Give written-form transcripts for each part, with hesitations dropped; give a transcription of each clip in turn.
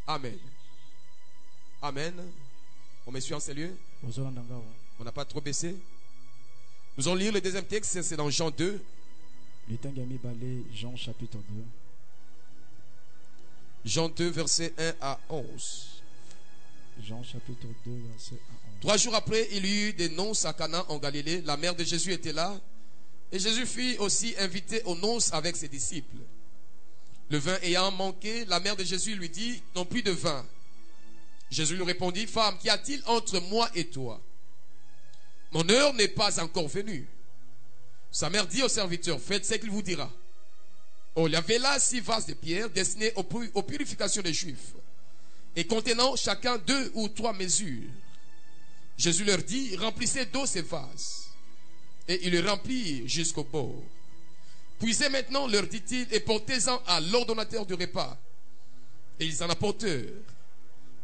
Amen. Amen. On me suit en ces lieux? On n'a pas trop baissé. Nous allons lire le deuxième texte, c'est dans Jean 2. Jean chapitre 2. Jean 2, verset 1 à 11. Jean chapitre 2, verset 1 à 11. 3 jours après, il y eut des noces à Cana en Galilée. La mère de Jésus était là. Et Jésus fut aussi invité aux noces avec ses disciples. Le vin ayant manqué, la mère de Jésus lui dit, non plus de vin. Jésus lui répondit, femme, qu'y a-t-il entre moi et toi? Mon heure n'est pas encore venue. Sa mère dit au serviteur, faites ce qu'il vous dira. Oh, il y avait là 6 vases de pierre destinés aux purifications des Juifs et contenant chacun 2 ou 3 mesures. Jésus leur dit, remplissez d'eau ces vases. Et ils le remplirent jusqu'au bord. Puisez maintenant, leur dit-il, et portez-en à l'ordonnateur du repas. Et ils en apportèrent.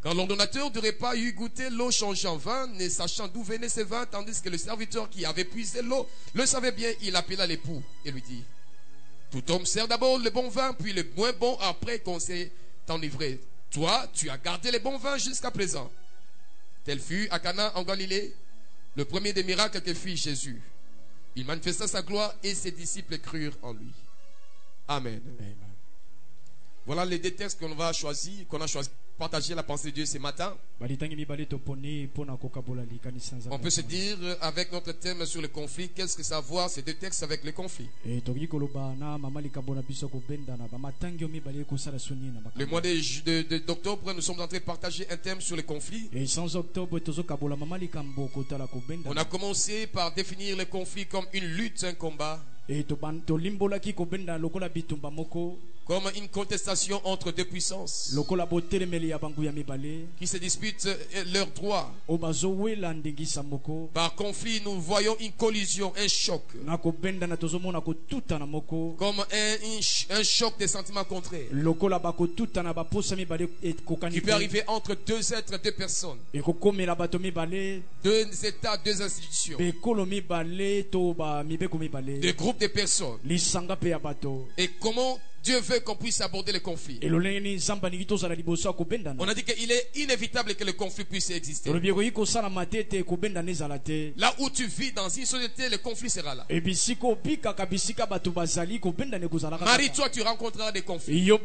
Quand l'ordonnateur du repas eut goûté l'eau changée en vin, ne sachant d'où venait ce vin, tandis que le serviteur qui avait puisé l'eau le savait bien, il appela l'époux et lui dit, tout homme sert d'abord le bon vin, puis le moins bon après qu'on s'est enivré. Toi, tu as gardé les bons vins jusqu'à présent. Tel fut à Cana en Galilée le premier des miracles que fit Jésus. Il manifesta sa gloire et ses disciples crurent en lui. Amen. Amen. Voilà les 2 textes qu'on a choisi partager la pensée de Dieu ce matin. On peut se dire avec notre thème sur le conflit, qu'est-ce que ça a à voir ces 2 textes avec le conflit? Le mois d'octobre, nous sommes en train de partager un thème sur le conflit. On a commencé par définir le conflit comme une lutte, un combat, comme une contestation entre 2 puissances qui se disputent leurs droits. Par conflit, nous voyons une collision, un choc, comme un choc des sentiments contraires qui peut arriver entre 2 êtres, 2 personnes, 2 états, 2 institutions, 2 groupes de personnes. Et comment Dieu veut qu'on puisse aborder le conflit. On a dit qu'il est inévitable que le conflit puisse exister. Là où tu vis dans une société, le conflit sera là. Marie, toi, tu rencontreras des conflits. Entre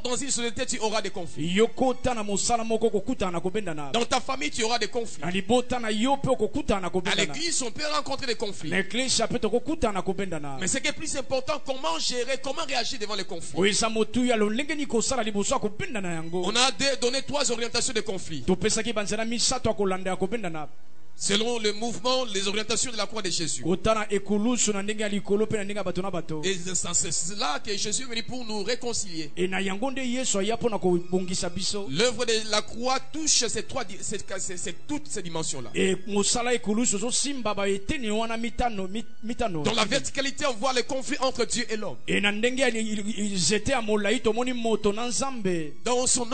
dans une société, tu auras des conflits. Dans ta famille, tu auras des conflits. À l'église, on peut rencontrer des conflits. Mais ce qui est plus important, comment gérer, comment réagir devant les conflits. On a donné 3 orientations de conflit. Selon le mouvement, les orientations de la croix de Jésus. Et c'est cela que Jésus est venu pour nous réconcilier. L'œuvre de la croix touche toutes ces dimensions-là. Dans la verticalité, on voit le conflit entre Dieu et l'homme. Dans son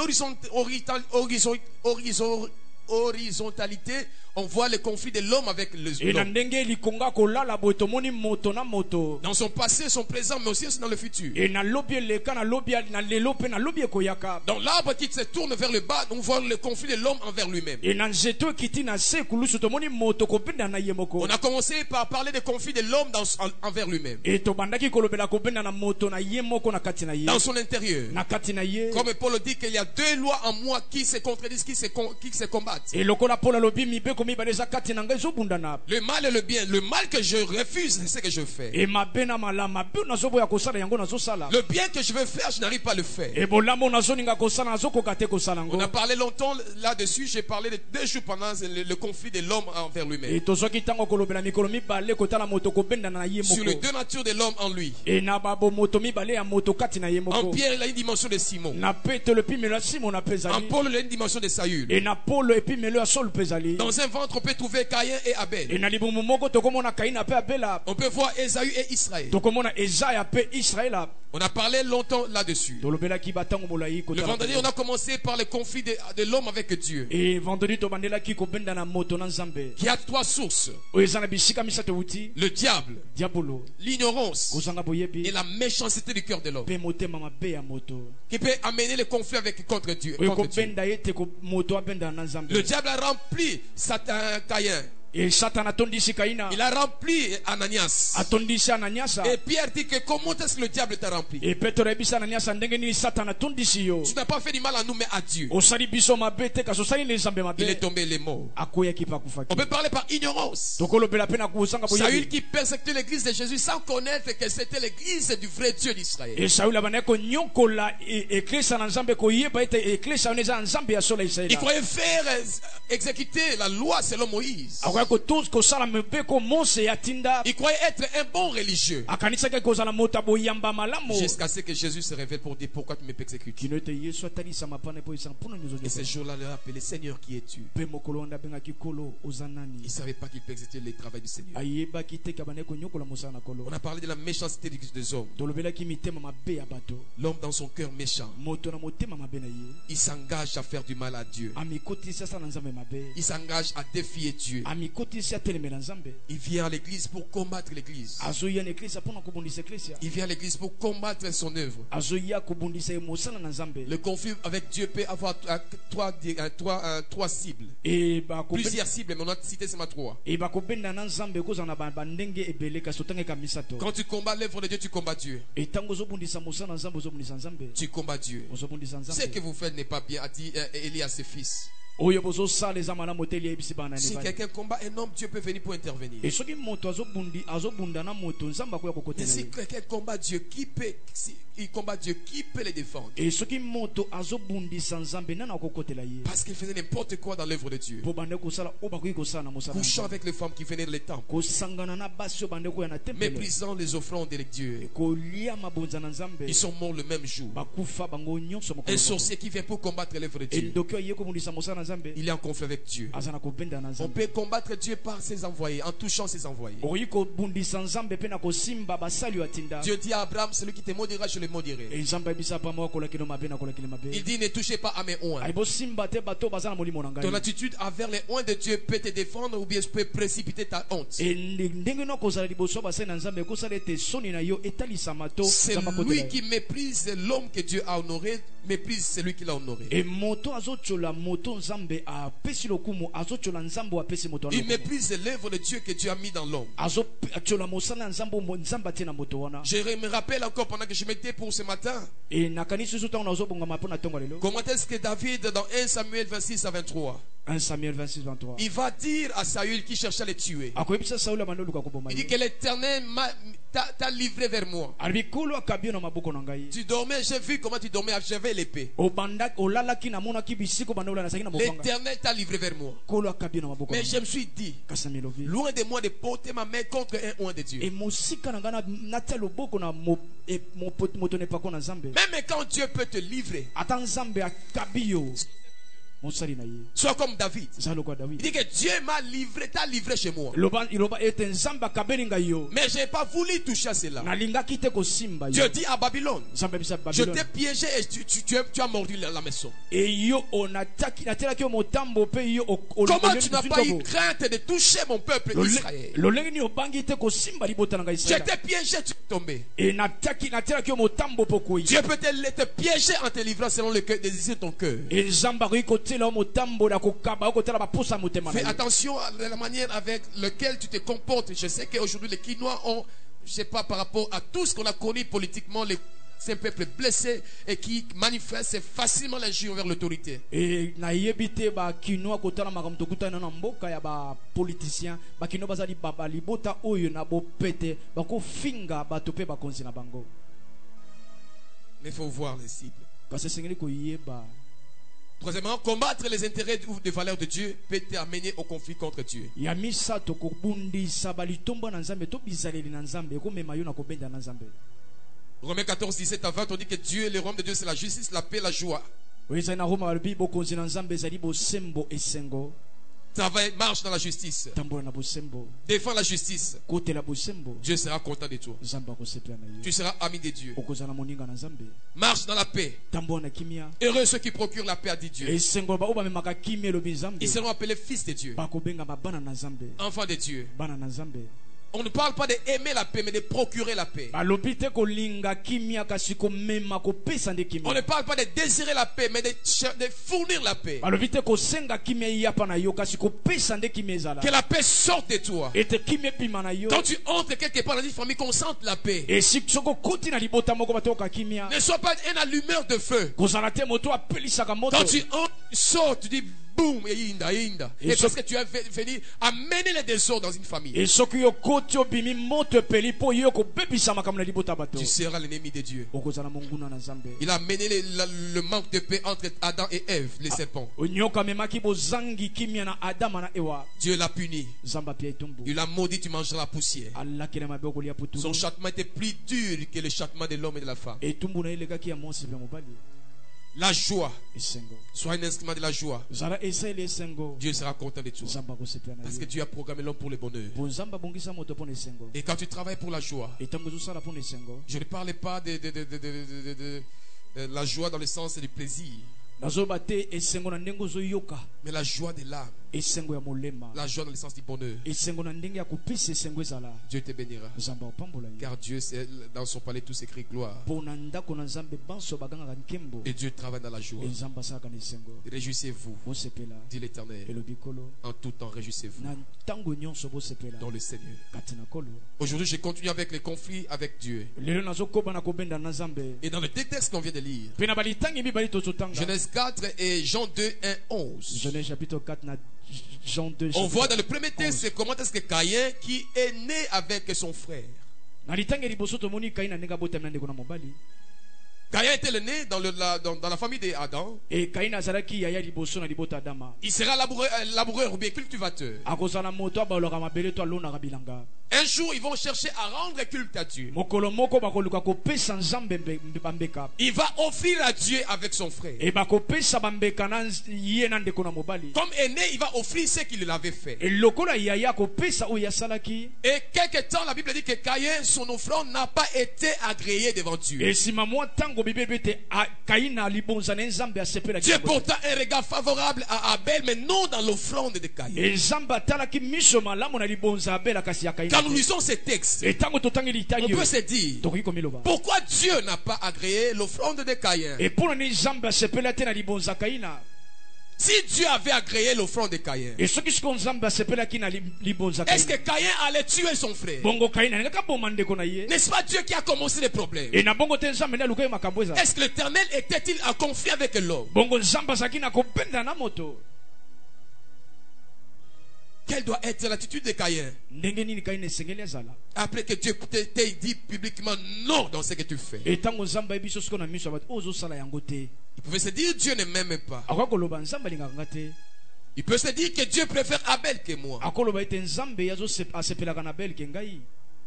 horizontalité, on voit le conflit de l'homme avec l'homme. Dans son passé, son présent, mais aussi dans le futur. Dans l'arbre qui se tourne vers le bas, on voit le conflit de l'homme envers lui-même. On a commencé par parler du conflit de l'homme envers lui-même. Dans son intérieur. Comme Paul dit qu'il y a 2 lois en moi qui se contredisent, qui se combattent. Le mal et le bien. Le mal que je refuse, c'est ce que je fais. Le bien que je veux faire, je n'arrive pas à le faire. On a parlé longtemps là-dessus. J'ai parlé de 2 jours pendant le conflit de l'homme envers lui-même. Sur les 2 natures de l'homme en lui. En Pierre, il a une dimension de Simon. En Paul, il a une dimension de Saül. Dans un ventre, on peut trouver Caïn et Abel. On peut voir Ésaü et Israël. On a parlé longtemps là-dessus. Le vendredi, on a commencé par le conflit de l'homme avec Dieu. Qui a 3 sources. Le diable, l'ignorance et la méchanceté du cœur de l'homme. Qui peut amener le conflit contre Dieu. Le diable a rempli Satan Caïn. Il a rempli Ananias. Et Pierre dit que comment est-ce que le diable t'a rempli? Tu n'as pas fait du mal à nous mais à Dieu. Il est tombé les morts. On peut parler par ignorance. Saül qui persécutait l'église de Jésus sans connaître que c'était l'église du vrai Dieu d'Israël. Il croyait faire exécuter la loi selon Moïse. Il croyait être un bon religieux. Jusqu'à ce que Jésus se révèle pour dire pourquoi tu me persécutes. Et ce jour-là, il a appelé Seigneur, qui es-tu? Il ne savait pas qu'il persécutait le travail du Seigneur. On a parlé de la méchanceté des hommes. L'homme dans son cœur méchant, il s'engage à faire du mal à Dieu. Il s'engage à défier Dieu. Il vient à l'église pour combattre l'église. Il vient à l'église pour combattre son œuvre. Le conflit avec Dieu peut avoir 3 cibles. Plusieurs cibles, mais on a cité seulement 3. Quand tu combats l'œuvre de Dieu, tu combats Dieu. Tu combats Dieu. Ce que vous faites n'est pas bien, a dit Élie à ses fils. Si quelqu'un combat un homme, Dieu peut venir pour intervenir. Et si quelqu'un combat Dieu, qui peut, il combat Dieu, qui peut les défendre? Parce qu'il faisait n'importe quoi dans l'œuvre de Dieu. Couchant avec les femmes qui venaient de l'étang, méprisant les offrandes de Dieu. Ils sont morts le même jour. Un sorcier qui vient pour combattre l'œuvre de Dieu, il est en conflit avec Dieu. On peut combattre Dieu par ses envoyés, en touchant ses envoyés. Dieu dit à Abraham, celui qui te maudira, je le maudirai. Il dit, ne touchez pas à mes oins. Ton attitude envers les oins de Dieu peut te défendre ou bien peut précipiter ta honte. C'est lui qui méprise l'homme que Dieu a honoré, méprise celui qui l'a honoré. Il méprise l'œuvre de Dieu que Dieu a mis dans l'homme. Je me rappelle encore pendant que je m'étais pour ce matin. Comment est-ce que David dans 1 Samuel 26 à 23, 1 Samuel 26, 23. Il va dire à Saül qui cherchait à le tuer. Il dit que l'Éternel t'a livré vers moi. Tu dormais, j'ai vu comment tu dormais, j'avais l'épée. L'Éternel t'a livré vers moi. Mais je me suis dit, loin de moi de porter ma main contre un oint de Dieu. Même quand Dieu peut te livrer, sois comme David. Il dit que Dieu m'a livré, t'a livré chez moi. Mais je n'ai pas voulu toucher à cela. Dieu dit à Babylone, je t'ai piégé et tu as mordu la maison. Comment tu n'as pas eu crainte de toucher mon peuple Israël? Je t'ai piégé, tu es tombé. Dieu peut te piéger en te livrant selon le désir de ton cœur. Fais attention à la manière avec laquelle tu te comportes. Je sais qu'aujourd'hui les Quinois ont, je ne sais pas, par rapport à tout ce qu'on a connu politiquement, c'est un peuple blessé et qui manifeste facilement l'injure vers l'autorité. Mais il faut voir les cibles. Troisièmement, combattre les intérêts ou des valeurs de Dieu peut t'amener au conflit contre Dieu. Romains 14, 17 à 20, on dit que Dieu, le royaume de Dieu, c'est la justice, la paix, la joie. Travaille, marche dans la justice. Défends la justice. Dieu sera content de toi. Tu seras ami de Dieu. Marche dans la paix. Heureux ceux qui procurent la paix, a dit Dieu. Ils seront appelés fils de Dieu. Enfants de Dieu. On ne parle pas d'aimer la paix, mais de procurer la paix. On ne parle pas de désirer la paix, mais de fournir la paix. Que la paix sorte de toi. Quand tu entres quelque part dans une famille, qu'on sente la paix. Ne sois pas un allumeur de feu. Quand tu entres, tu sors, tu dis boum, et parce que tu as venu amener les désordres dans une famille. Tu seras l'ennemi de Dieu. Il a amené le manque de paix entre Adam et Ève, les serpents. Dieu l'a puni. Il a maudit, tu mangeras la poussière. Son châtiment était plus dur que le châtiment de l'homme et de la femme. La joie. Sois un instrument de la joie. Dieu sera content de toi. Parce que Dieu a programmé l'homme pour le bonheur. Et quand tu travailles pour la joie, je ne parle pas de la joie dans le sens du plaisir, mais la joie de l'âme. La joie dans le sens du bonheur. Dieu te bénira. Car Dieu, dans son palais, tout s'écrit gloire. Et Dieu travaille dans la joie. Réjouissez-vous, dit l'Éternel. En tout temps, réjouissez-vous dans le Seigneur. Aujourd'hui, je continue avec les conflits avec Dieu. Et dans le deux textes qu'on vient de lire, Genèse 4 et Jean 2, 1, 11. Genèse chapitre 4, Jean 2, on voit dans le premier texte comment est-ce que Caïn, qui est né avec son frère, Caïn était le né dans la famille d'Adam. Il sera laboureur ou bien cultivateur. Un jour, ils vont chercher à rendre culte à Dieu. Il va offrir à Dieu avec son frère. Comme aîné, il va offrir ce qu'il avait fait. Et quelque temps, la Bible dit que Caïn, son offrande n'a pas été agréée devant Dieu. Dieu porta un regard favorable à Abel, mais non dans l'offrande de Caïn. Quand nous lisons ces textes, on peut se dire, pourquoi Dieu n'a pas agréé l'offrande de Caïn? Si Dieu avait agréé l'offrande de Caïn, est-ce que Caïn allait tuer son frère? N'est-ce pas Dieu qui a commencé les problèmes? Est-ce que l'Éternel était-il en conflit avec l'homme? Quelle doit être l'attitude de Caïn? Après que Dieu t'ait dit publiquement non dans ce que tu fais. Il pouvait se dire Dieu ne m'aime pas. Il peut se dire que Dieu préfère Abel que moi.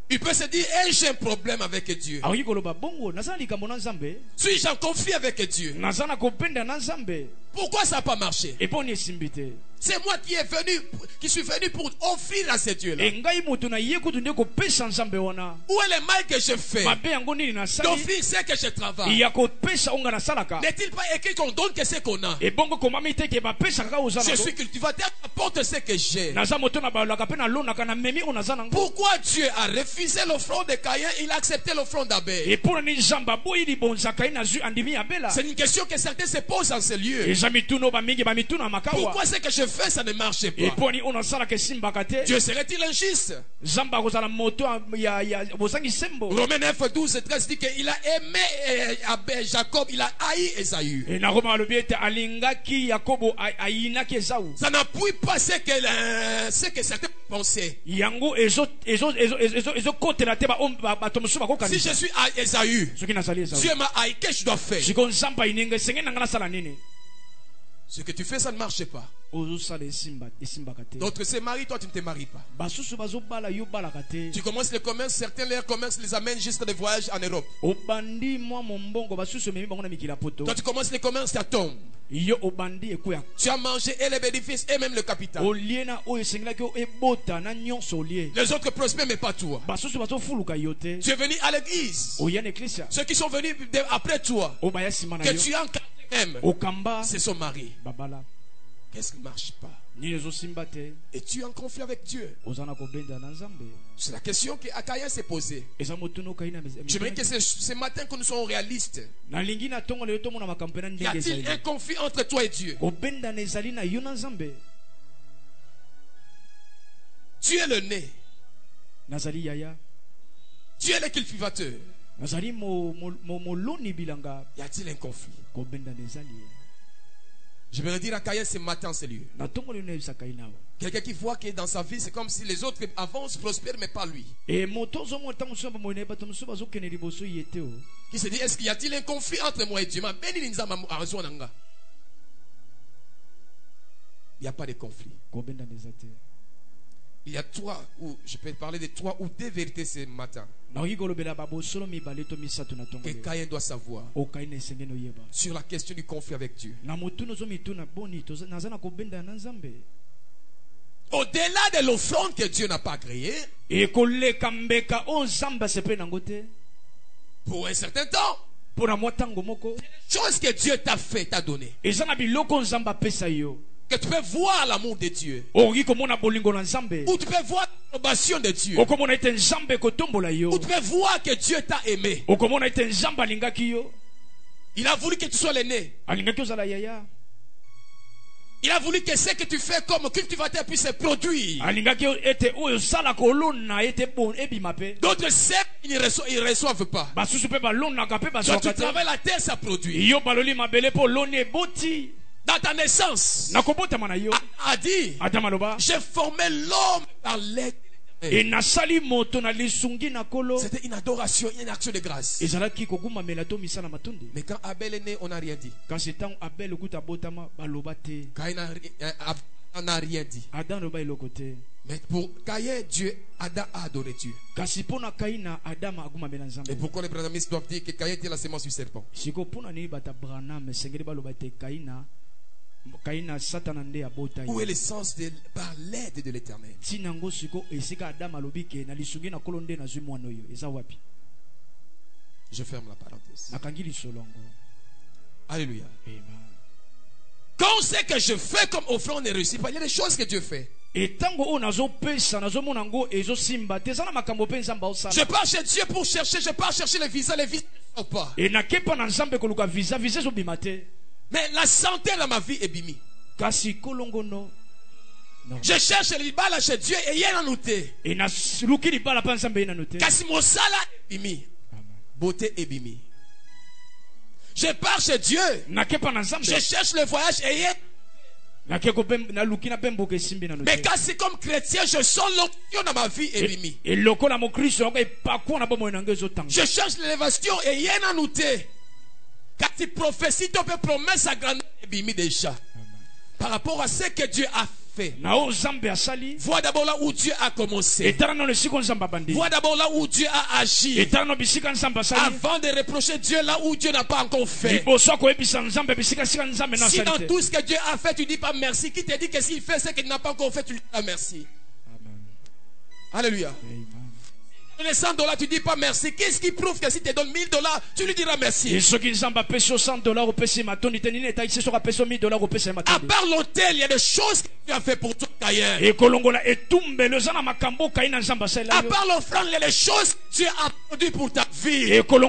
Il peut se dire, j'ai un problème avec Dieu. Suis-je en conflit avec Dieu? Pourquoi ça n'a pas marché? C'est moi qui suis venu pour offrir à ces dieux-là. Où est le mal que je fais d'offrir ce que je travaille? N'est-il pas écrit qu'on donne que ce qu'on a? Je suis cultivateur, apporte ce que j'ai. Pourquoi Dieu a refusé l'offrande de Caïn, il a accepté l'offrande d'Abel? C'est une question que certains se posent en ce lieu. Pourquoi ce que je fais, ça ne marche pas? Dieu serait-il injuste? Romains 9, 12 et 13 dit qu'il a aimé Jacob, il a haï Ésaü. Ça n'appuie pas ce que certains pensaient. Si je suis à Ésaü, Dieu m'a haï, qu'est-ce que je dois faire? Ce que tu fais, ça ne marche pas. D'autres se marient, toi tu ne te maries pas. Tu commences le commerce, certains leurs commerces les amènent juste des voyages en Europe. Toi tu commences le commerce, ça tombe. Tu as mangé et les bénéfices et même le capital. Les autres prospèrent mais pas toi. Tu es venu à l'église. Ceux qui sont venus après toi, que tu as même, c'est son mari. Qu'est-ce qui ne marche pas? Et tu es en conflit avec Dieu. C'est la question que Akaïen s'est posée. J'aimerais que ce matin que nous soyons réalistes. Y a-t-il un conflit entre toi et Dieu? Tu es le nez. Tu es le cultivateur. Y a-t-il un conflit? Je vais dire à Akaïen ce matin, c'est lui. Quelqu'un qui voit que dans sa vie, c'est comme si les autres avancent, prospèrent, mais pas lui. Qui se dit, est-ce qu'il y a-t-il un conflit entre moi et Dieu? Il n'y a pas de conflit. Il y a trois, ou je peux parler de trois ou deux vérités ce matin que Caïn doit savoir sur la question du conflit avec Dieu. Au-delà de l'offrande que Dieu n'a pas créée, pour un certain temps, chose que Dieu t'a fait, t'a donné, que tu peux voir l'amour de Dieu, ou tu peux voir l'approbation de Dieu, ou tu peux voir que Dieu t'a aimé. Il a voulu que tu sois l'aîné. Il a voulu que ce que tu fais comme cultivateur puisse se produire. D'autres certes, ils ne reçoivent pas. Quand tu travailles la terre, ça produit. Dans ta naissance, a dit, j'ai formé l'homme par l'aide. C'était une adoration, une action de grâce. Mais quand Abel est né, on n'a rien dit. Quand on n'a rien dit. Mais pour Caïn, Adam a adoré Dieu. Et pourquoi les branamis doivent dire que Caïn était la sémence du serpent? Où est le sens de par l'aide de l'Éternel? Je ferme la parenthèse. Alléluia. Quand on sait que je fais comme offrande ne réussit pas, il y a des choses que Dieu fait. Je pars chez Dieu pour chercher, je pars chercher les visas ne sont pas. Mais la santé dans ma vie est bimi. Je cherche les balles chez Dieu et il y a un noté. Kasi mon sala est bimi. Beauté est bimi. Je pars chez Dieu. Je cherche le voyage et il y a. Mais quand c'est comme chrétien, je sens l'onction dans ma vie et bimi. Je cherche l'élévation et il y a un noté. Quand tu prophéties, tu peux promettre sa grandeur et bimi déjà. Par rapport à ce que Dieu a fait. Vois d'abord là où Dieu a commencé. Vois d'abord là où Dieu a agi. Avant de reprocher Dieu là où Dieu n'a pas encore fait. Si dans tout ce que Dieu a fait, tu dis pas merci. Qui te dit que s'il fait ce qu'il n'a pas encore fait, tu lui dis pas merci. Alléluia. Les $100, tu dis pas merci. Qu'est-ce qui prouve que si tu te donnes $1000, tu lui diras merci? À part l'hôtel, il y a des choses que tu as fait pour toi, Caïn. À part l'offrande, il y a des choses que tu as produit pour ta vie. À part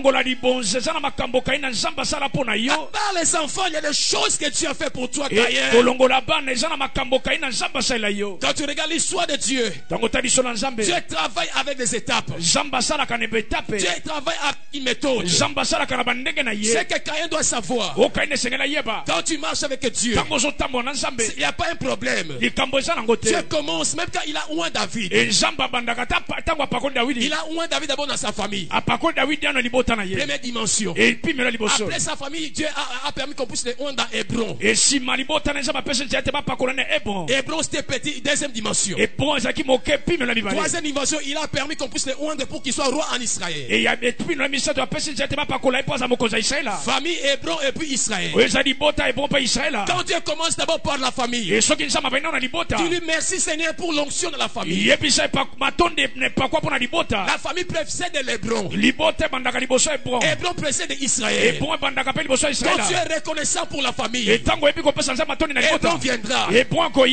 les enfants, il y a des choses que tu as fait pour toi, Caïn. Quand tu regardes l'histoire de Dieu, Dieu travaille avec des étapes. Dieu travaille avec une méthode. Ce que Caïn doit savoir, quand tu marches avec Dieu, il n'y a pas un problème. problème. Dieu commence, même quand il a oint David. Il a oint David d'abord dans sa famille. Première dimension. Après sa famille, Dieu a permis qu'on puisse les oindre dans Hébron. Hébron c'était petit, deuxième dimension. Troisième dimension, il a permis qu'on puisse les oindre pour qu'ils soient rois en Israël. Famille Hébron et puis Israël. Quand Dieu commence d'abord par la famille, tu lui merci Seigneur pour l'onction de la famille. La famille précède l'Hébron. Hébron précède Israël. Quand tu es reconnaissant pour la famille, Hébron viendra.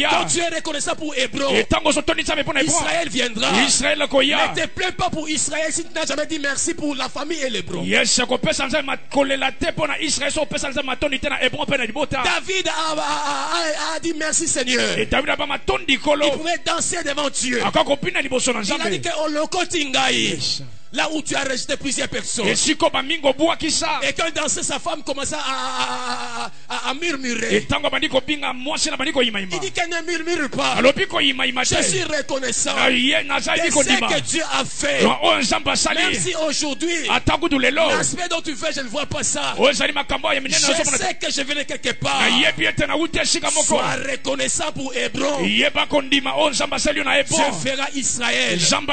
Quand tu es reconnaissant pour Hébron, Israël viendra. Ne te plains pas pour Israël si tu n'as jamais dit merci pour la famille et l'Hébron. David a dit merci Seigneur. Il pouvait danser devant Dieu. Il a dit que là où tu as rejeté plusieurs personnes. Et quand il dansait, sa femme commença à murmurer. Il dit qu'elle ne murmure pas. Je suis reconnaissant de ce que Dieu a fait. Même si aujourd'hui, l'aspect dont tu fais, je ne vois pas ça. Je sais que je venais quelque part. Sois reconnaissant pour Hébron. Dieu fera Israël. Quand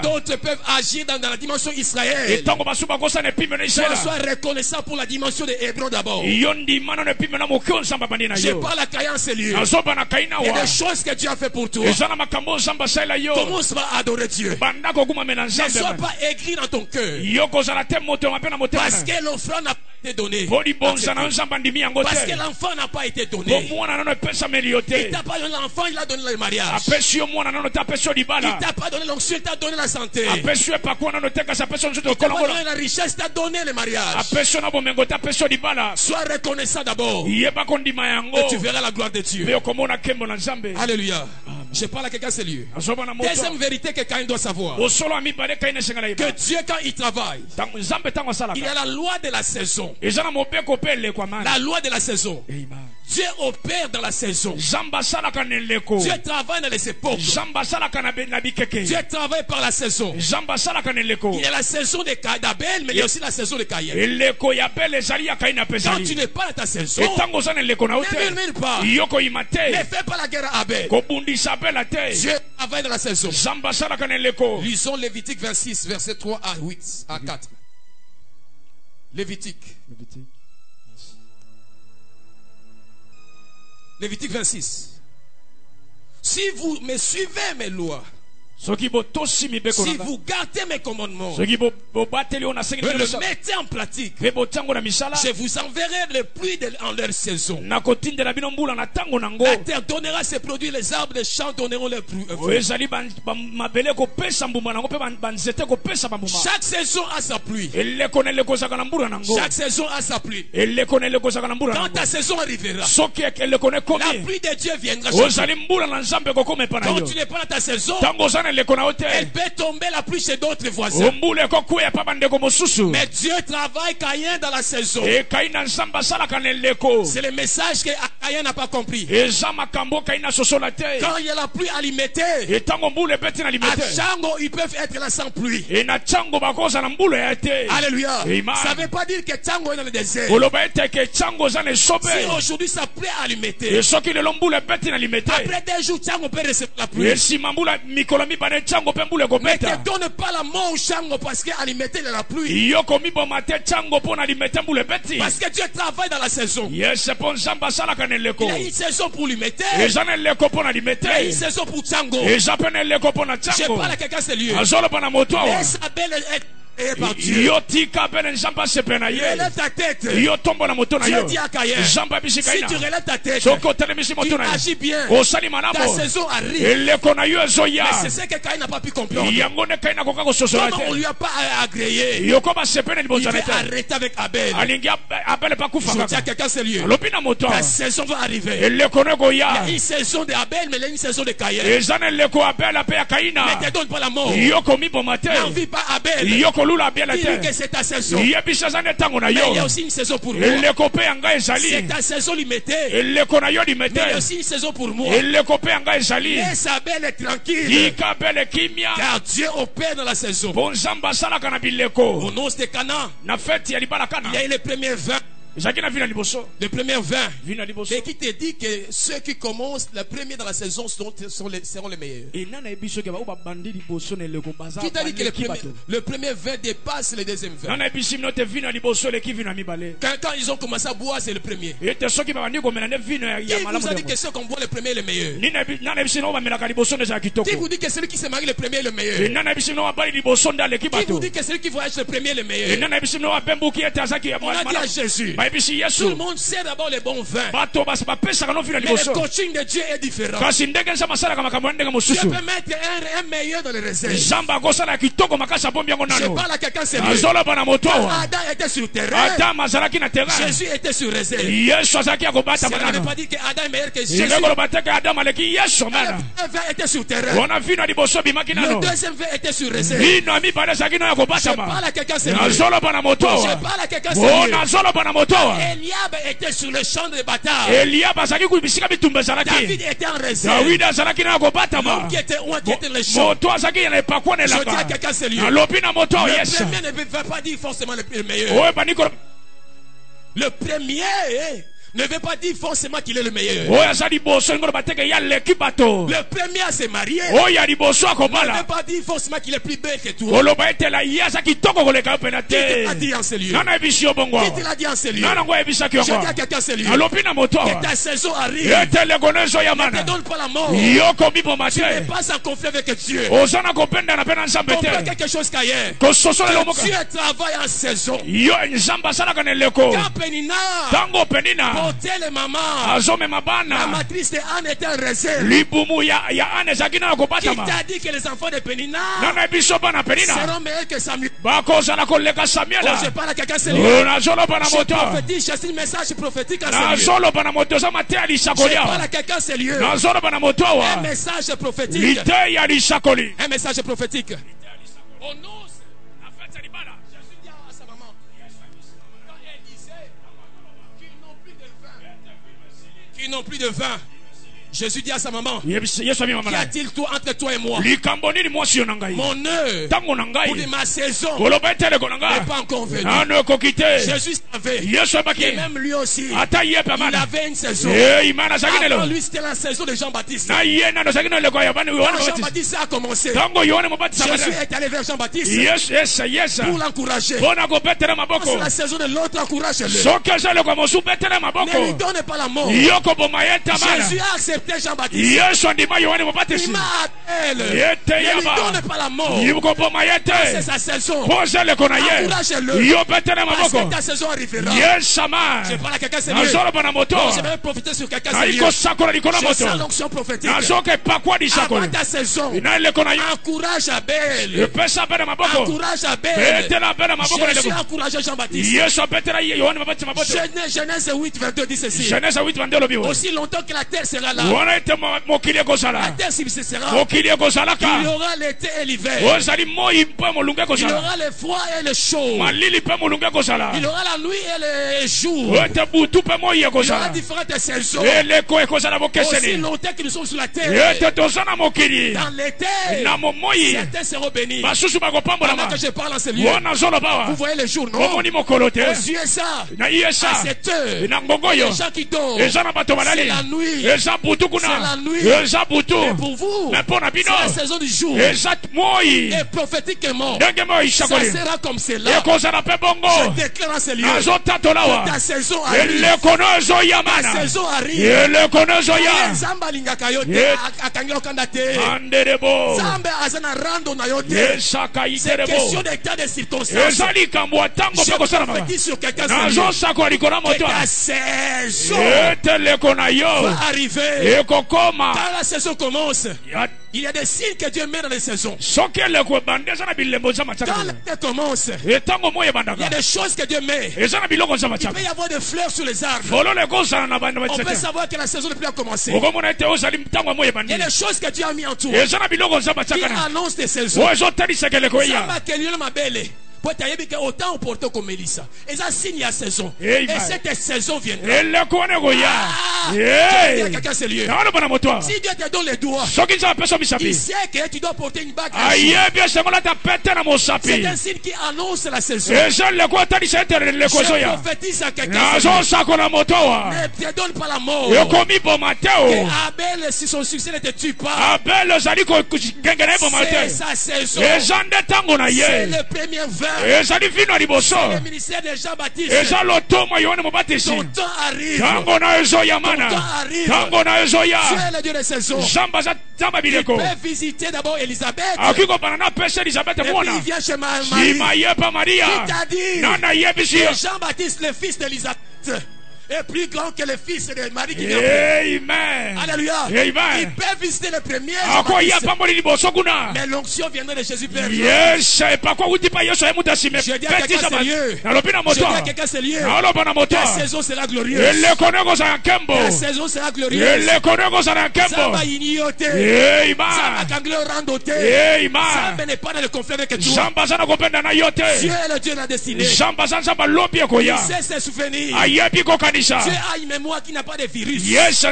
d'autres peuvent agir dans la dimension Israël, sois reconnaissant pour la dimension de Hébron d'abord. Je parle à Caïn ce lieu. Il y a des choses que Dieu a fait pour toi. Commence à adorer Dieu. Ne sois pas aigri dans ton cœur parce que l'offrande n'a pas été donnée, parce que l'enfant n'a pas été donné. Il t'a pas donné l'enfant, il a donné le mariage. Il t'a pas donné l'onction, il t'a donné la santé. Il t'a pas donné la richesse, il t'a donné le mariage. Sois reconnaissant d'abord et tu verras la gloire de Dieu. Alléluia. Je parle à quelqu'un ce lieu. Deuxième vérité que Caïn doit savoir, que Dieu quand il travaille, il y a la loi de la saison. La loi de la saison. Dieu opère dans la saison. Dieu travaille dans les époques. Dieu travaille par la saison. Il y a la saison d'Abel, mais il y a aussi la saison de Caïn. Quand tu n'es pas dans ta saison, ne murmure pas. Ne fais pas la guerre à Abel. Dieu travaille dans la saison. Lisons Lévitique 26, versets 3 à 8 à 4. Lévitique 26. Si vous me suivez mes lois, si vous gardez mes commandements, le mettez en pratique, je vous enverrai les pluies en leur saison. La terre donnera ses produits, les arbres des champs donneront leurs fruits. Chaque saison a sa pluie. Chaque saison a sa pluie. Quand ta saison arrivera, la pluie de Dieu viendra. Quand tu n'es pas dans ta saison, elle peut tomber la pluie chez d'autres voisins. Mais Dieu travaille Caïn dans la saison. C'est le message que Caïn n'a pas compris. Quand il y a la pluie à limiter, à Tchango ils peuvent être là sans pluie. Alléluia. Ça ne veut pas dire que Tchango est dans le désert. Si aujourd'hui ça plaît à limiter, après 2 jours Tchango peut recevoir la pluie. Ne te donne pas la main au Tchango parce qu'alimenter de la pluie. Parce que Dieu travaille dans la saison. Il y a une saison pour limiter. Il y a une saison pour Tchango. Je parle à quelqu'un ce lieu. Laisse Abel être par Dieu. Relève ta tête. Dieu dit à Caïn, si tu relèves ta tête, tu agis bien, ta saison arrive. Mais c'est ce que Caïn n'a pas pu comprendre. Comment on lui a pas agréé, il fait arrêter avec Abel. Je dis à quelqu'un ce lieu, ta saison va arriver. Il y a une saison d'Abel, mais il y a une saison de Caïn. Ne te donne pas la mort. N'envie pas Abel. Il dit que c'est ta saison. Mais il y a aussi une saison pour moi. C'est ta saison limitée. Mais il y a aussi une saison pour moi. Laisse Abel être tranquille. Car Dieu opère dans la saison. Au noces de Cana, il y a eu les premiers vins. Le premier vin. Et qui te dit que ceux qui commencent le premier dans la saison seront les meilleurs. Qui t'a dit que le premier vin dépasse le deuxième vin? Quand ils ont commencé à boire, c'est le premier. Qui vous a dit que ceux qui boivent le premier est le meilleur? Qui vous dit que celui qui se marie le premier est le meilleur? Qui vous dit que celui qui voyage le premier est le meilleur? On a dit à Jésus. Tout le monde sait d'abord les bons vins. Mais le coaching de Dieu est différent. Dieu peut mettre un meilleur dans les réserves. Je parle à quelqu'un sérieux. Quand Adam était sur terrain, Jésus était sur réserve. Cela ne veut pas dire que Adam est meilleur que Jésus. Le vin était sur terrain. Le deuxième vin était sur réserve. Je parle à quelqu'un sérieux. Je parle à quelqu'un sérieux. Eliab était sur le champ de bataille. David était en réserve. L'homme qui était loin, qui était dans le champ. Je dis à quelqu'un sérieux. Le premier ne veut pas dire forcément le meilleur. Le premier ne veut pas dire forcément qu'il est le meilleur. Le premier à se marier ne veut pas dire forcément qu'il est plus belle que toi. Qui te l'a dit en sérieux? Qui te l'a dit en sérieux? Je dis à quelqu'un sérieux que ta saison arrive. Ne te donne pas la mort. Tu n'es pas en conflit avec Dieu. Comprends quelque chose qu'ailleurs. Dieu travaille en saison. Quand Pénina portait les mamans, la matrice de Anne était en réserve. Qui t'a dit que les enfants de Pénina seront meilleurs que Samuel? Je parle à quelqu'un sérieux. Je prophétise, j'ai un message prophétique en sérieux. Je parle à quelqu'un sérieux. Un message prophétique. Un message prophétique. On ose. Jésus dit à sa maman, quand elle disait qu'ils n'ont plus de vin, Jésus dit à sa maman, qu'y a-t-il entre toi et moi? Mon heure pour ma saison n'est pas encore venue. Jésus savait que même lui aussi il avait une saison. Avant lui c'était la saison de Jean-Baptiste. Quand Jean-Baptiste a commencé, Jésus est allé vers Jean-Baptiste pour l'encourager. C'est la saison de l'autre, encourage-le. Ne lui donne pas la mort. Jésus a accepté Jean-Baptiste. Il m'a appelé. Ne lui donne pas la mort. C'est sa saison. Encourage-le. Parce que ta saison arrivera. Je parle à quelqu'un sérieux. Je vais profiter sur quelqu'un sérieux. Je sens l'onction prophétique. Avant ta saison, encourage Abel. Encourage Abel. Je suis encouragé Jean-Baptiste. Genèse 8, 22 dit ceci. Aussi longtemps que la terre sera là, la terre subsistera. Il y aura l'été et l'hiver. Il y aura le froid et le chaud. Il y aura la nuit et le jour. Il y aura différentes saisons. Aussi longtemps que nous sommes sur la terre, dans l'été, certains seront bénis. Pendant que je parle en ce lieu, vous voyez le jour, non? Aux USA, à cette heure, les gens qui dorment, c'est la nuit. C'est la nuit. Mais pour vous, c'est la saison du jour. Et prophétiquement, ça sera comme cela. Je déclare en ce lieu que ta saison arrive. Ta saison arrive. Zamba lingaka yote akangi okanda te. Zamba azana rando na yote. C'est question d'état de circonstances. Je prophétise sur quelqu'un que ta saison va arriver. Quand la saison commence, il y a des signes que Dieu met dans les saisons. Quand l'été commence, il y a des choses que Dieu met. Il peut y avoir des fleurs sur les arbres. On peut savoir que la saison n'est plus à commencer. Il y a des choses que Dieu a mis en tout. Il annonce des saisons. Pour t'ailler que autant au porto comme Mélissa. Et ça signe à saison. Amen. Et cette saison viendra. Quelqu'un c'est lieu. Si Dieu te donne les doigts, il sait que tu dois porter une bague. C'est un signe qui annonce la saison. Je prophétise à quelqu'un. Ne te donne pas la mort. Que Abel, si son succès ne te tue pas, c'est sa saison. C'est le premier vin. C'est le ministère de Jean-Baptiste. Ton temps arrive. Ton temps arrive. Tu es le Dieu des saisons. Il peut visiter d'abord Elisabeth. Et puis il vient chez Marie. Qui t'a dit que Jean-Baptiste, le fils d'Elisabeth, est plus grand que le fils de Marie qui vient. Amen. Alléluia. Amen. Il peut visiter le premier. Mais l'onction viendra de Jésus Père. Yes. Je dis à quelqu'un c'est lieu. Je dis à quelqu'un c'est lieu. Ta saison sera glorieuse. Ta saison sera glorieuse. Ça va ignoter. Ça va kangler randoter. Ça n'est pas dans le conflit avec toi. Dieu est le Dieu de la destinée. Il sait ses souvenirs. Dieu a une mémoire qui n'a pas de virus. Il se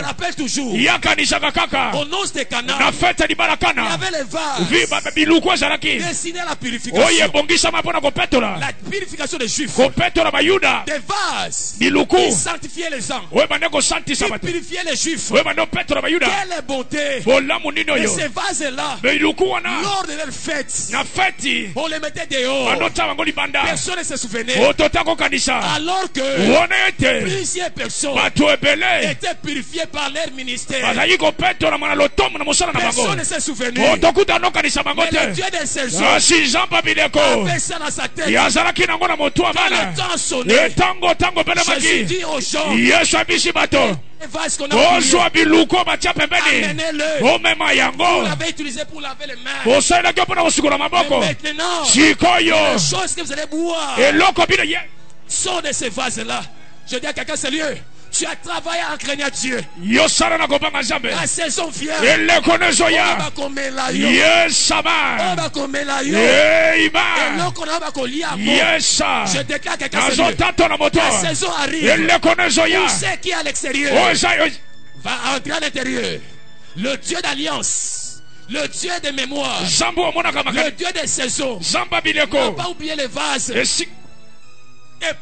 rappelle toujours. Au nom de Cana, il y avait les vases destinés à la purification. La purification des Juifs. Des vases qui sanctifiaient les âmes. Qui purifiaient les Juifs. Quelle bonté. Et ces vases-là, lors de leur fête, on les mettait dehors. Personne ne se souvenait. Alors que plusieurs personnes étaient purifiées par leur ministère. Personne ne s'est souvenu. Mais le Dieu des saisons a fait ça dans sa tête. Quand le temps sonnait, Jésus dit aux gens, les vases qu'on a amenez-le. Vous l'avez utilisé pour laver les mains. Mais maintenant, les choses que vous allez boire sont de ces vases-là. Je dis à quelqu'un, c'est lieu. Tu as travaillé en craignant Dieu. La saison vient. On va comme je déclare quelqu'un, c'est lieu. La saison arrive. Tout ce qui est à l'extérieur va entrer à l'intérieur. Le Dieu d'alliance, le Dieu de mémoire, le Dieu des saisons, ne pas oublier les vases. Et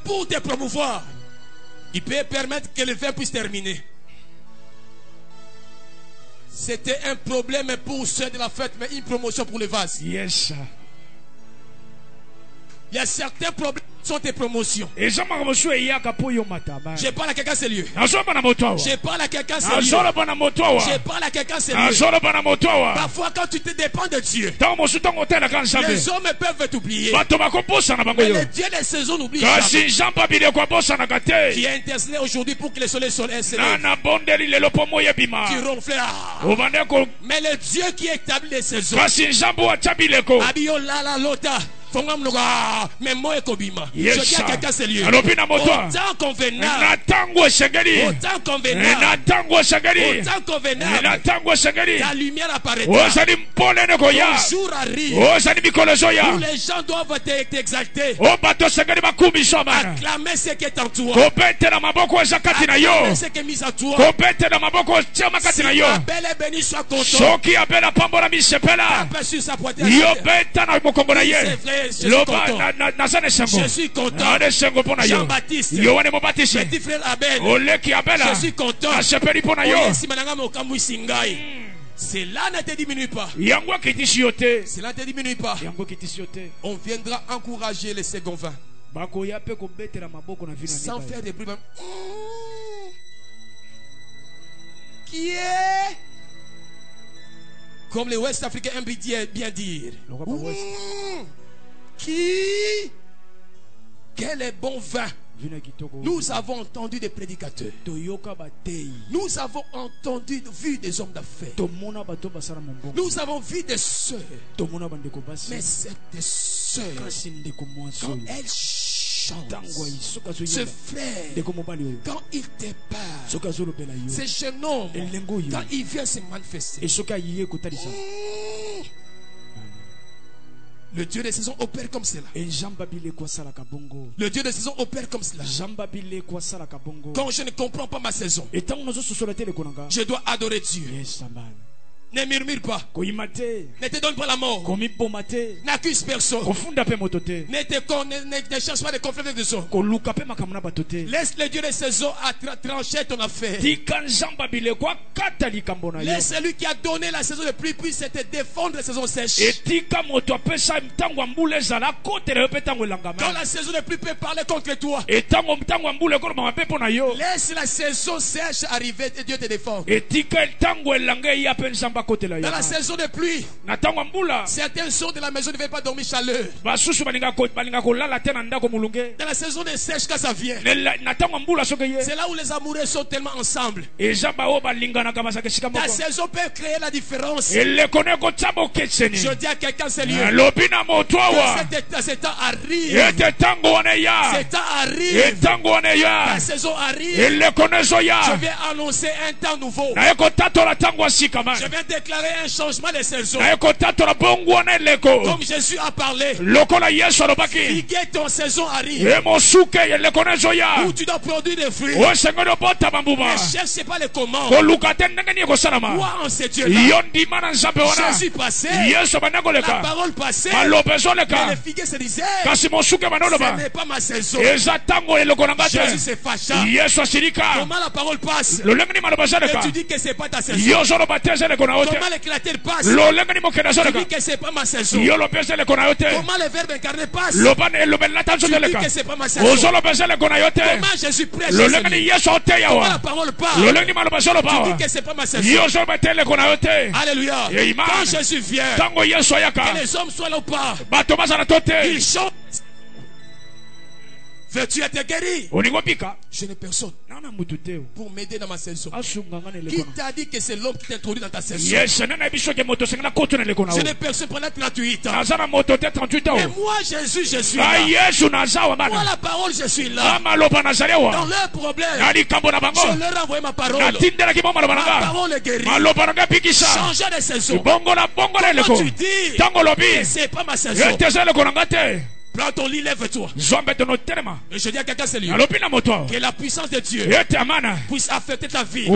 pour te promouvoir, il peut permettre que le vin puisse terminer. C'était un problème pour ceux de la fête, mais une promotion pour les vases. Yes. Il y a certains problèmes qui sont tes promotions. Je parle à quelqu'un, c'est lieu. Je parle à quelqu'un, c'est lieu. Je parle à quelqu'un, c'est lieu. Parfois, quand tu te dépends de Dieu, les hommes peuvent t'oublier. Mais le Dieu des saisons n'oublie jamais. Qui est intercédé aujourd'hui pour que le soleil s'élève. Qui ronfle. Mais le Dieu qui établit les saisons. Abiola la lota. Mais moi et Kobima. Je dis à quelqu'un, c'est lieu. Autant convenable. Autant convenable. Ta lumière apparaîtra. Ton jour arrive. Où les gens doivent t'exalter. Acclamer ce qui est en toi. Acclamer ce qui est mis en toi. Si Abel est béni, sois content. Tape sur sa poitrine. C'est vrai. Je suis content. Jean-Baptiste, petit frère Abel, je suis content. Cela ne te diminue pas. Cela ne te diminue pas. On viendra encourager les seconds vins sans faire des bruits. Qui est comme les Ouest Africains aiment bien dire. Quel est bon vin. Nous avons entendu des prédicateurs. Nous avons entendu, vu des hommes d'affaires. Nous avons vu des sœurs. Mais cette sœur, quand elle chante, ce frère, quand il te parle, ce jeune homme, quand il vient se manifester, Le Dieu des saisons opère comme cela. Le Dieu des saisons opère comme cela. Quand je ne comprends pas ma saison, je dois adorer Dieu. Ne murmure pas. Ne te donne pas la mort. N'accuse personne. Ne cherche pas de conflits avec les autres. Laisse le Dieu des saisons trancher ton affaire. Laisse celui qui a donné la saison de pluie puisse te défendre la saison sèche. Quand la saison de pluie peut parler contre toi, laisse la saison sèche arriver et Dieu te défend. Dans la saison de pluie, certains sont de la maison ne veulent pas dormir chaleur. Dans la saison de sèche, quand ça vient, c'est là où les amoureux sont tellement ensemble. Ta saison peut créer la différence. Je dis à quelqu'un, c'est lieu. Ce temps arrive. Ce temps arrive. La saison arrive. Je vais annoncer un temps nouveau. Je vais déclarer un changement de saison. Comme Jésus a parlé. Figuer ton saison arrive. Où tu dois produire des fruits. Ne cherchez pas les commandes. Crois en ce Dieu-là. Jésus passé. La parole passée. Mais les figuiers se disaient, ce n'est pas ma saison. Jésus se fâcha. Comment la parole passe? Et tu dis que ce n'est pas ta saison. Comment l'éclateur passe? Tu dis que c'est pas ma saison. Comment le verbe incarné passe? Tu dis que c'est pas ma saison. Comment Jésus prêche? Comment la parole parle? Tu dis que c'est pas ma saison. Alléluia. Quand Jésus vient, que les hommes soient là ou pas, ils chantent. Veux-tu être guéri? Je n'ai personne pour m'aider dans ma saison. Qui t'a dit que c'est l'homme qui t'introduit dans ta saison? Je n'ai personne pendant 38 ans. Et moi, Jésus, je suis là. Moi, la parole, je suis là. Dans leur problème, je leur envoie ma parole. Ma parole est guérie. Changer de saison. Comment tu dis que c'est pas ma saison? Prends ton lit, lève-toi. Et je dis à quelqu'un, c'est lui. Que la puissance de Dieu puisse affecter ta vie.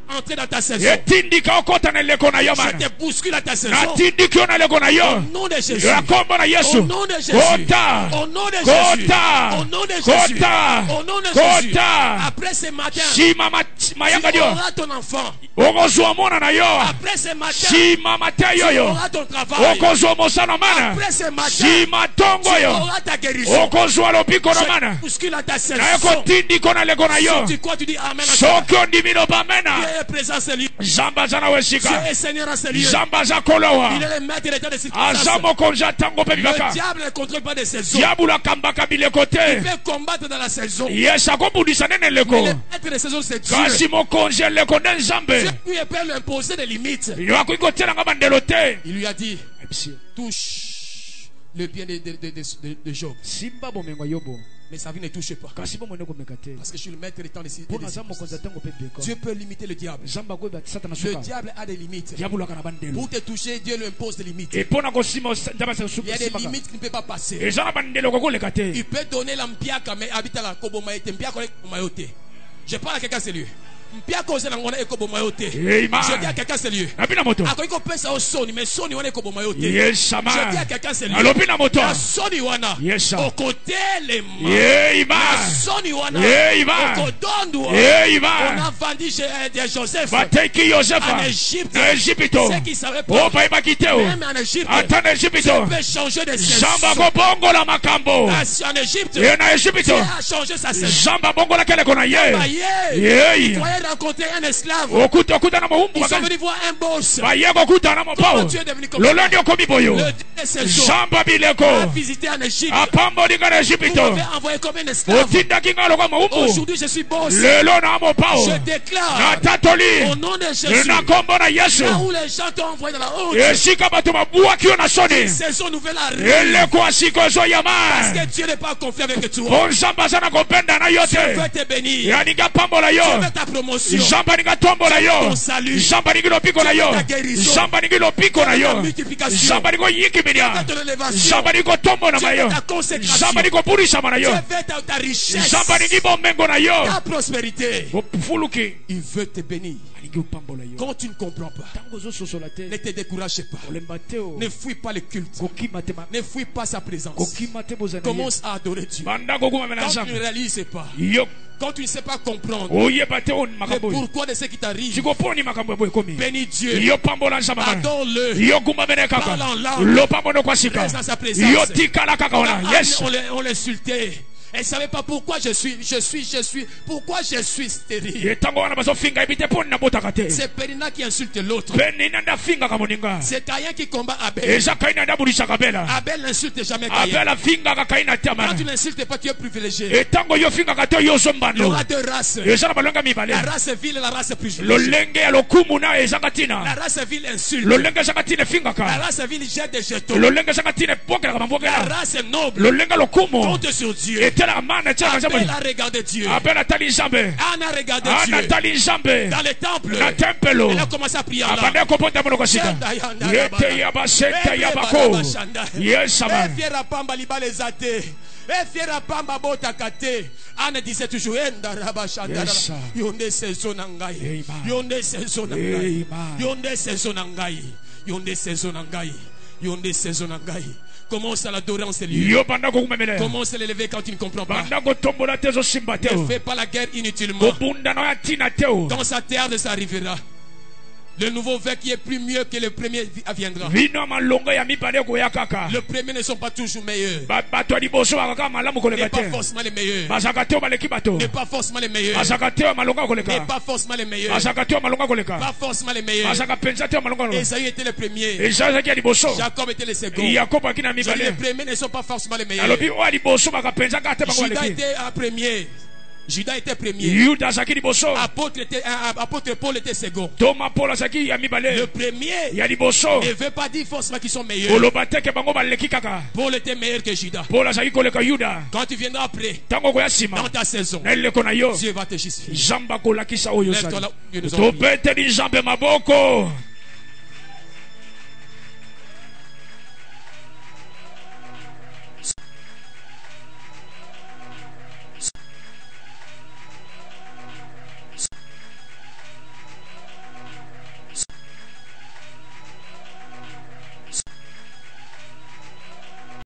Entrer dans ta saison. Je te bouscule à ta saison. Au nom de Jésus. Au nom de Jésus. Au nom de Jésus. Au nom de Jésus. Au nom de Jésus. Après ce matin, tu auras ton enfant. Après ce matin, tu auras ton travail. Après ce matin, tu auras ta guérison. Je te bouscule à ta saison. Si tu crois, tu dis Amen. Dieu est présent, c'est lui. Dieu est Seigneur à ce lieu. Il est le maître de l'état de circonstances. Le diable ne contrôle pas de saison. Il peut combattre dans la saison. Mais le maître de saison, c'est Dieu. Dieu lui peut lui imposer des limites. Il lui a dit, touche le bien de Job. Mais sa vie ne touche pas. Parce que je suis le maître des temps de circonstances. Dieu peut limiter le diable. Le diable a des limites. Pour te toucher, Dieu lui impose des limites. Il y a des limites qu'il ne peut pas passer. Il peut donner l'ampiaka, mais habite à la Kobomayote. Je parle à quelqu'un, c'est lui. Je dis à quelqu'un, c'est lui. Je dis à quelqu'un, c'est lui. Soni wana. Au côté les mains. Soni wana. Au codondo. On a vendu Joseph en Égypte. Ceux qui savaient pas. Même en Égypte. Tu peux changer de saison. En Égypte. Tu as changé sa saison. Tu voyais rencontrer un esclave. Ils sont venus voir un boss. Comment tu es devenu comme ça? Le Dieu des saisons a visité en Égypte. Vous m'avez envoyé comme un esclave. Aujourd'hui je suis boss. Je déclare au nom de Jésus, là où les gens t'ont envoyé dans la honte, une saison nouvelle arrive. Parce que Dieu n'est pas confié avec toi. Je veux te bénir. Je veux t'approbaucher. promotion. Ton salut. Ta guérison. Ta multiplication. Ta consécration. Ta richesse. Ta prospérité. Il veut te bénir. Quand tu ne comprends pas, ne te décourage pas. Ne fuis pas le culte. Ne fuis pas sa présence. Commence à adorer Dieu. Quand tu ne réalises pas, quand tu ne sais pas comprendre le pourquoi de ce qui t'arrive, bénis Dieu, adore-le, parle en langue, reste dans sa présence. On l'insultait. Elle ne savait pas pourquoi je suis pourquoi je suis stérile. C'est Pénina qui insulte l'autre. C'est Caïn qui combat Abel. Abel n'insulte jamais Caïn. Quand tu n'insultes pas, tu es privilégié. Il y aura deux races. La race vile et la race privilégiée. La race vile insulte. La race vile jette des jetons. La race noble compte sur Dieu. Abel a regardé Dieu. Anne a regardé Dieu. Dans le temple, elle a commencé à prier Allah. Anne disait toujours Yonde sezonangai. Yonde sezonangai. Yonde sezonangai. Yonde sezonangai. Yonde sezonangai. Commence à l'adorer en ces lieux. Commence à l'élever quand tu ne comprends pas. Ne fais pas la guerre inutilement. Quand sa terre s'arrivera, le nouveau vin qui est plus mieux que le premier viendra. Le premier ne sont pas toujours meilleurs. N'est pas forcément les meilleurs. N'est pas forcément les meilleurs. N'est pas forcément les meilleurs. Pas forcément les meilleurs. Esaü était le premier. Jacob était le second. Les premiers ne sont pas forcément les meilleurs. Judas était un premier. Judas était premier. Apôtre Paul était second. Le premier ne veut pas dire forcément qu'ils sont meilleurs. Paul était meilleur que Judas. Quand tu viendras après, dans ta saison, Dieu va te justifier. Lève-toi là, nous allons prier.